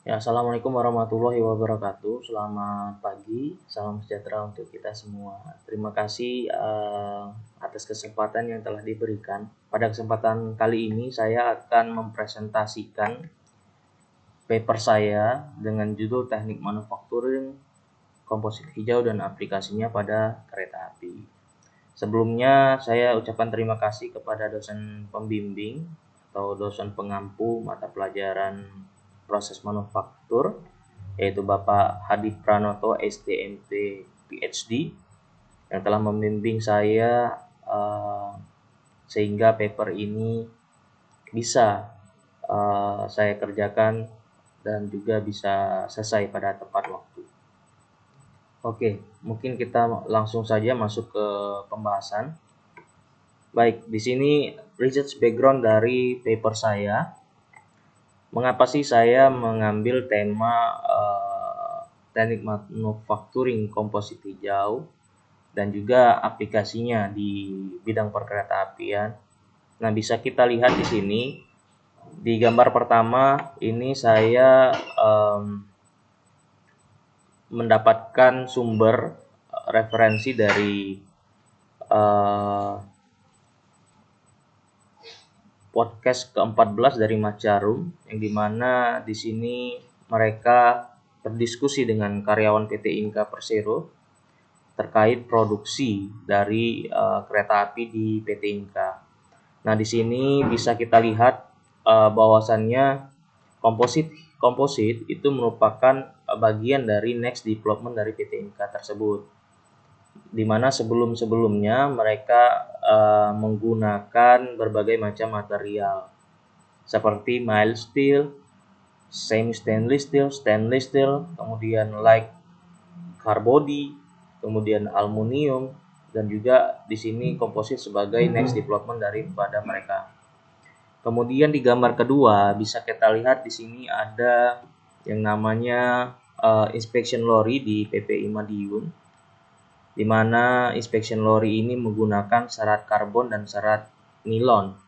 Ya, assalamualaikum warahmatullahi wabarakatuh. Selamat pagi, salam sejahtera untuk kita semua. Terima kasih atas kesempatan yang telah diberikan. Pada kesempatan kali ini, saya akan mempresentasikan paper saya dengan judul Teknik Manufacturing Komposit Hijau dan Aplikasinya pada Kereta Api. Sebelumnya, saya ucapkan terima kasih kepada dosen pembimbing atau dosen pengampu mata pelajaran proses manufaktur, yaitu Bapak Hadi Pranoto, STMP PhD, yang telah membimbing saya sehingga paper ini bisa saya kerjakan dan juga bisa selesai pada tepat waktu. Oke, mungkin kita langsung saja masuk ke pembahasan. Baik, di sini research background dari paper saya. Mengapa sih saya mengambil tema teknik manufacturing komposit hijau dan juga aplikasinya di bidang perkeretaapian? Nah, bisa kita lihat di sini di gambar pertama ini saya mendapatkan sumber referensi dari podcast ke-14 dari Macarum, yang dimana di sini mereka berdiskusi dengan karyawan PT Inka Persero terkait produksi dari kereta api di PT Inka. Nah, di sini bisa kita lihat bahwasannya komposit itu merupakan bagian dari next development dari PT Inka tersebut, di mana sebelum-sebelumnya mereka menggunakan berbagai macam material seperti mild steel, semi stainless steel, kemudian light carbody, kemudian aluminium, dan juga di sini komposit sebagai next development daripada mereka. Kemudian di gambar kedua bisa kita lihat di sini ada yang namanya inspection lorry di PPI Madiun, di mana inspection lorry ini menggunakan serat karbon dan serat nilon.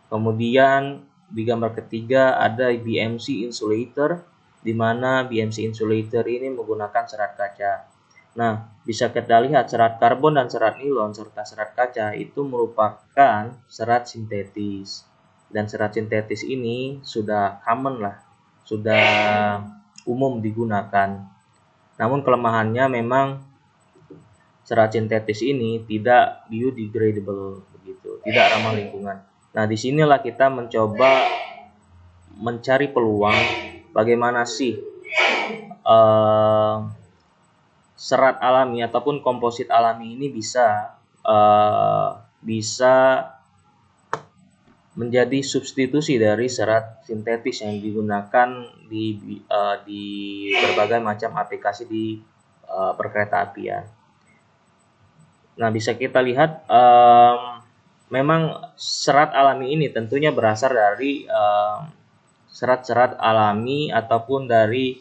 Kemudian di gambar ketiga ada BMC insulator, di mana BMC insulator ini menggunakan serat kaca. Nah, bisa kita lihat serat karbon dan serat nilon serta serat kaca itu merupakan serat sintetis. Dan serat sintetis ini sudah common lah, sudah umum digunakan. Namun kelemahannya memang serat sintetis ini tidak biodegradable begitu, tidak ramah lingkungan. Nah, disinilah kita mencoba mencari peluang bagaimana sih serat alami ataupun komposit alami ini bisa menjadi substitusi dari serat sintetis yang digunakan di berbagai macam aplikasi di perkeretaapian. Nah, bisa kita lihat memang serat alami ini tentunya berasal dari serat-serat alami ataupun dari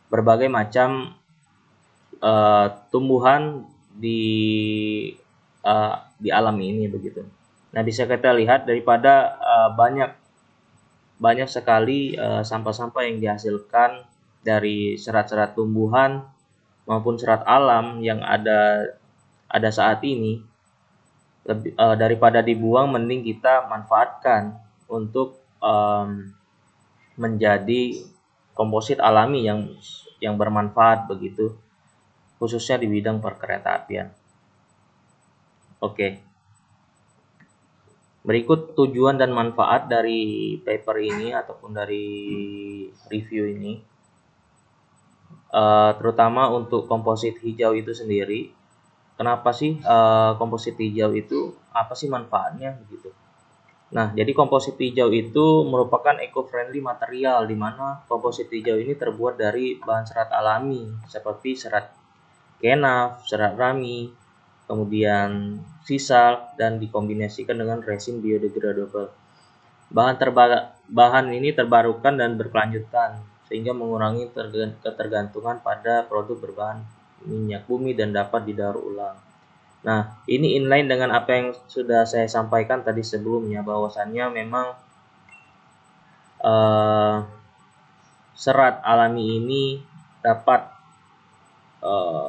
berbagai macam tumbuhan di alam ini begitu. Nah, bisa kita lihat daripada banyak sekali sampah-sampah yang dihasilkan dari serat-serat tumbuhan maupun serat alam yang ada saat ini, daripada dibuang mending kita manfaatkan untuk menjadi komposit alami yang bermanfaat begitu, khususnya di bidang perkeretaapian. Oke. Berikut tujuan dan manfaat dari paper ini ataupun dari review ini, terutama untuk komposit hijau itu sendiri. Kenapa sih komposit hijau itu, apa sih manfaatnya begitu? Nah, jadi komposit hijau itu merupakan eco-friendly material, di mana komposit hijau ini terbuat dari bahan serat alami seperti serat kenaf, serat rami, kemudian sisal, dan dikombinasikan dengan resin biodegradable. Bahan ini terbarukan dan berkelanjutan sehingga mengurangi ketergantungan pada produk berbahan minyak bumi dan dapat didaur ulang. Nah, ini inline dengan apa yang sudah saya sampaikan tadi sebelumnya, bahwasannya memang serat alami ini dapat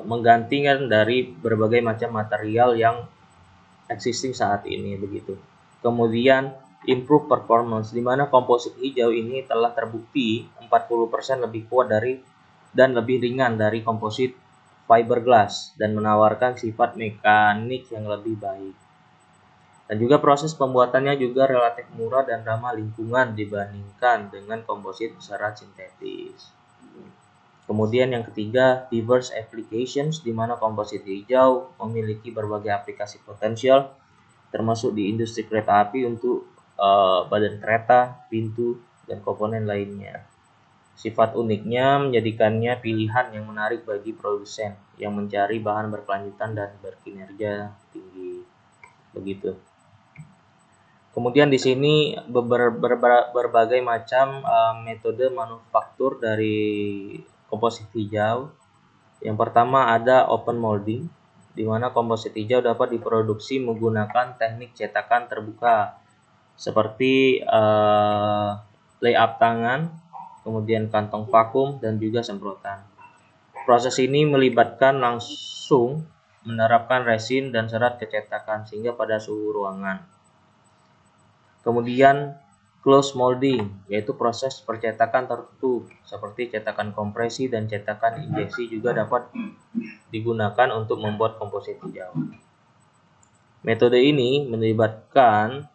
menggantikan dari berbagai macam material yang existing saat ini begitu. Kemudian improve performance, di mana komposit hijau ini telah terbukti 40% lebih kuat dari dan lebih ringan dari komposit fiberglass dan menawarkan sifat mekanik yang lebih baik. Dan juga proses pembuatannya juga relatif murah dan ramah lingkungan dibandingkan dengan komposit serat sintetis. Kemudian yang ketiga, diverse applications, di mana komposit hijau memiliki berbagai aplikasi potensial, termasuk di industri kereta api untuk badan kereta, pintu, dan komponen lainnya. Sifat uniknya menjadikannya pilihan yang menarik bagi produsen yang mencari bahan berkelanjutan dan berkinerja tinggi. Begitu. Kemudian di sini berbagai macam metode manufaktur dari komposit hijau. Yang pertama ada open molding, di mana komposit hijau dapat diproduksi menggunakan teknik cetakan terbuka seperti layup tangan, kemudian kantong vakum, dan juga semprotan. Proses ini melibatkan langsung menerapkan resin dan serat kecetakan sehingga pada suhu ruangan. Kemudian close molding, yaitu proses percetakan tertutup seperti cetakan kompresi dan cetakan injeksi juga dapat digunakan untuk membuat komposit hijau. Metode ini melibatkan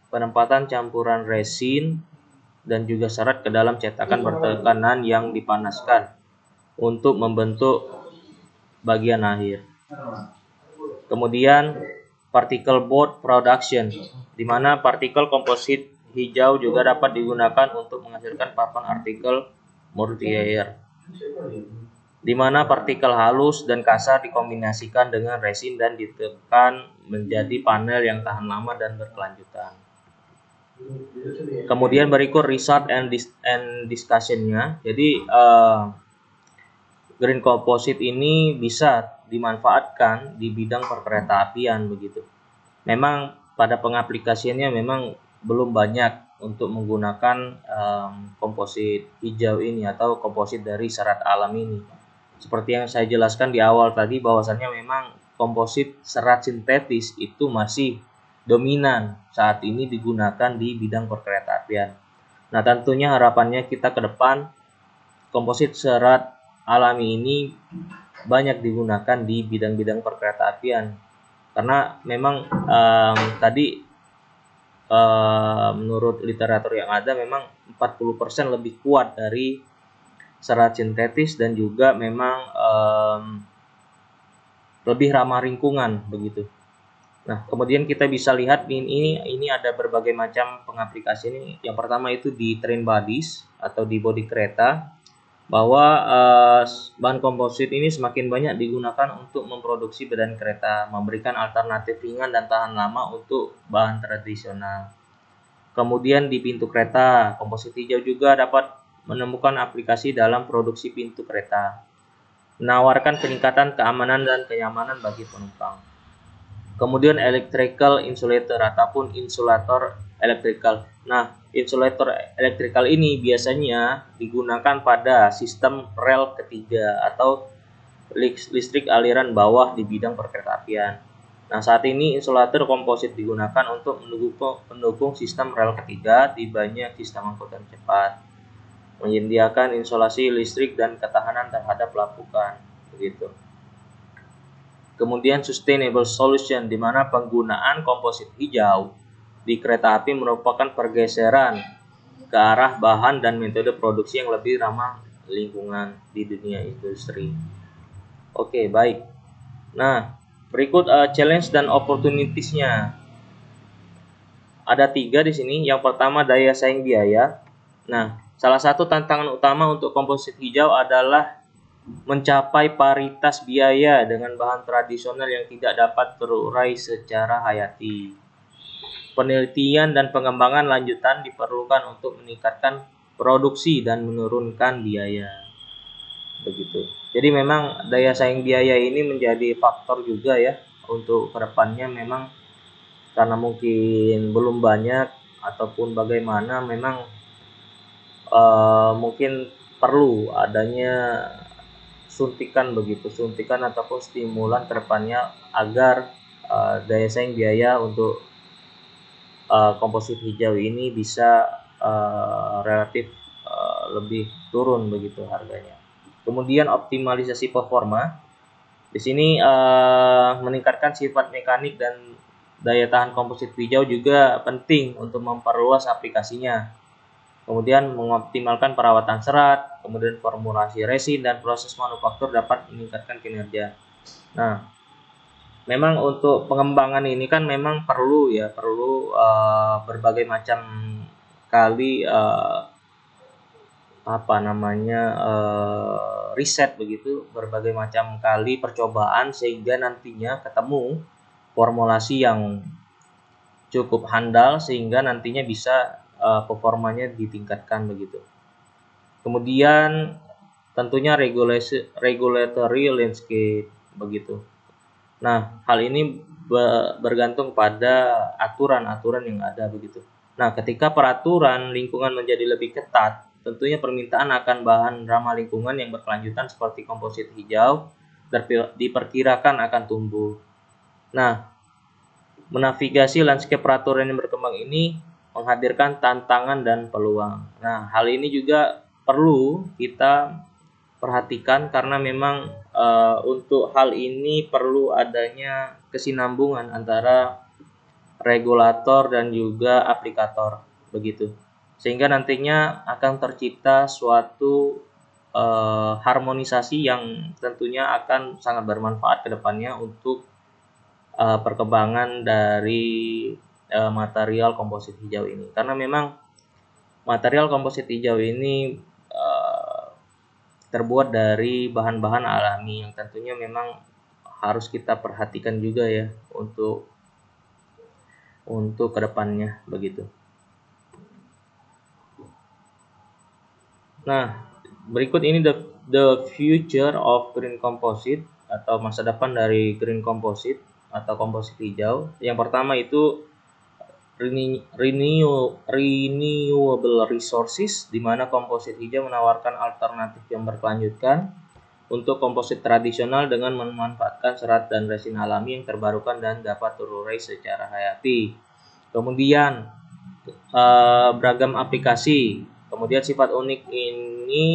penempatan campuran resin dan juga serat ke dalam cetakan bertekanan yang dipanaskan untuk membentuk bagian akhir. Kemudian particle board production, di mana partikel komposit hijau juga dapat digunakan untuk menghasilkan papan artikel mortier, di mana partikel halus dan kasar dikombinasikan dengan resin dan ditekan menjadi panel yang tahan lama dan berkelanjutan. Kemudian berikut research and discussion-nya. Jadi green composite ini bisa dimanfaatkan di bidang perkeretaapian begitu. Memang pada pengaplikasiannya memang belum banyak untuk menggunakan komposit hijau ini atau komposit dari serat alam ini. Seperti yang saya jelaskan di awal tadi, bahwasannya memang komposit serat sintetis itu masih dominan saat ini digunakan di bidang perkeretaapian. Nah, tentunya harapannya kita ke depan komposit serat alami ini banyak digunakan di bidang-bidang perkeretaapian, karena memang tadi menurut literatur yang ada memang 40% lebih kuat dari serat sintetis dan juga memang lebih ramah lingkungan begitu. Nah, kemudian kita bisa lihat ini ada berbagai macam pengaplikasi ini. Yang pertama itu di train bodies atau di bodi kereta, bahwa bahan komposit ini semakin banyak digunakan untuk memproduksi badan kereta, memberikan alternatif ringan dan tahan lama untuk bahan tradisional. Kemudian di pintu kereta, komposit hijau juga dapat menemukan aplikasi dalam produksi pintu kereta, menawarkan peningkatan keamanan dan kenyamanan bagi penumpang. Kemudian electrical insulator ataupun insulator elektrikal. Nah, insulator elektrikal ini biasanya digunakan pada sistem rel ketiga atau listrik aliran bawah di bidang perkeretaapian. Nah, saat ini insulator komposit digunakan untuk mendukung sistem rel ketiga di banyak sistem angkutan cepat, menyediakan insulasi listrik dan ketahanan terhadap lapukan, begitu. Kemudian sustainable solution, di mana penggunaan komposit hijau di kereta api merupakan pergeseran ke arah bahan dan metode produksi yang lebih ramah lingkungan di dunia industri. Oke, baik. Nah, berikut challenge dan opportunities-nya. Ada 3 di sini. Yang pertama daya saing biaya. Nah, salah satu tantangan utama untuk komposit hijau adalah mencapai paritas biaya dengan bahan tradisional yang tidak dapat terurai secara hayati. Penelitian dan pengembangan lanjutan diperlukan untuk meningkatkan produksi dan menurunkan biaya. Begitu. Jadi memang daya saing biaya ini menjadi faktor juga ya untuk kedepannya, memang karena mungkin belum banyak ataupun bagaimana, memang mungkin perlu adanya suntikan ataupun stimulan ke depannya agar daya saing biaya untuk komposit hijau ini bisa relatif lebih turun begitu harganya. Kemudian optimalisasi performa. Di sini meningkatkan sifat mekanik dan daya tahan komposit hijau juga penting untuk memperluas aplikasinya. Kemudian mengoptimalkan perawatan serat, kemudian formulasi resin dan proses manufaktur dapat meningkatkan kinerja. Nah, memang untuk pengembangan ini kan memang perlu berbagai macam kali riset begitu, berbagai macam kali percobaan sehingga nantinya ketemu formulasi yang cukup handal sehingga nantinya bisa performanya ditingkatkan begitu. Kemudian tentunya regulatory landscape begitu. Nah, hal ini bergantung pada aturan-aturan yang ada begitu. Nah, ketika peraturan lingkungan menjadi lebih ketat, tentunya permintaan akan bahan ramah lingkungan yang berkelanjutan seperti komposit hijau diperkirakan akan tumbuh. Nah, menavigasi landscape peraturan yang berkembang ini menghadirkan tantangan dan peluang. Nah, hal ini juga perlu kita perhatikan karena memang untuk hal ini perlu adanya kesinambungan antara regulator dan juga aplikator begitu. Sehingga nantinya akan tercipta suatu harmonisasi yang tentunya akan sangat bermanfaat ke depannya untuk perkembangan dari material komposit hijau ini. Karena memang material komposit hijau ini terbuat dari bahan-bahan alami yang tentunya memang harus kita perhatikan juga ya untuk kedepannya begitu. Nah, berikut ini the future of green composite atau masa depan dari green composite atau komposit hijau. Yang pertama itu renewable resources, di mana komposit hijau menawarkan alternatif yang berkelanjutan untuk komposit tradisional dengan memanfaatkan serat dan resin alami yang terbarukan dan dapat terurai secara hayati. Kemudian beragam aplikasi. Kemudian sifat unik ini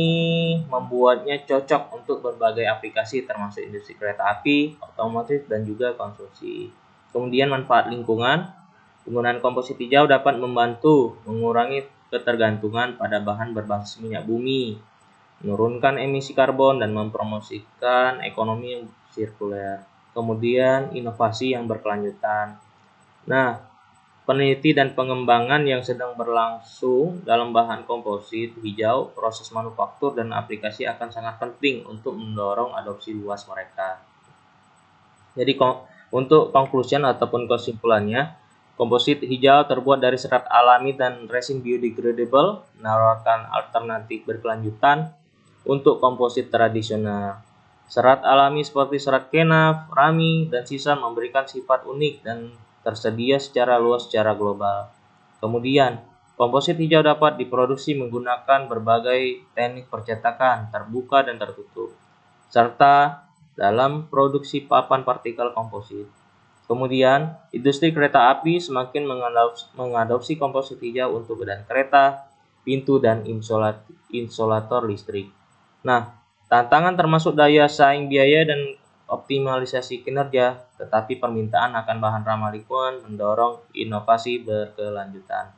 membuatnya cocok untuk berbagai aplikasi termasuk industri kereta api, otomotif dan juga konsumsi. Kemudian manfaat lingkungan. Penggunaan komposit hijau dapat membantu mengurangi ketergantungan pada bahan berbasis minyak bumi, menurunkan emisi karbon, dan mempromosikan ekonomi yang sirkuler. Kemudian inovasi yang berkelanjutan. Nah, peneliti dan pengembangan yang sedang berlangsung dalam bahan komposit hijau, proses manufaktur dan aplikasi akan sangat penting untuk mendorong adopsi luas mereka. Jadi untuk conclusion ataupun kesimpulannya, komposit hijau terbuat dari serat alami dan resin biodegradable, menawarkan alternatif berkelanjutan untuk komposit tradisional. Serat alami seperti serat kenaf, rami, dan sisa memberikan sifat unik dan tersedia secara luas secara global. Kemudian, komposit hijau dapat diproduksi menggunakan berbagai teknik percetakan, terbuka dan tertutup, serta dalam produksi papan partikel komposit. Kemudian, industri kereta api semakin mengadopsi komposit hijau untuk badan kereta, pintu, dan insolator listrik. Nah, tantangan termasuk daya saing biaya dan optimalisasi kinerja, tetapi permintaan akan bahan ramah lingkungan mendorong inovasi berkelanjutan.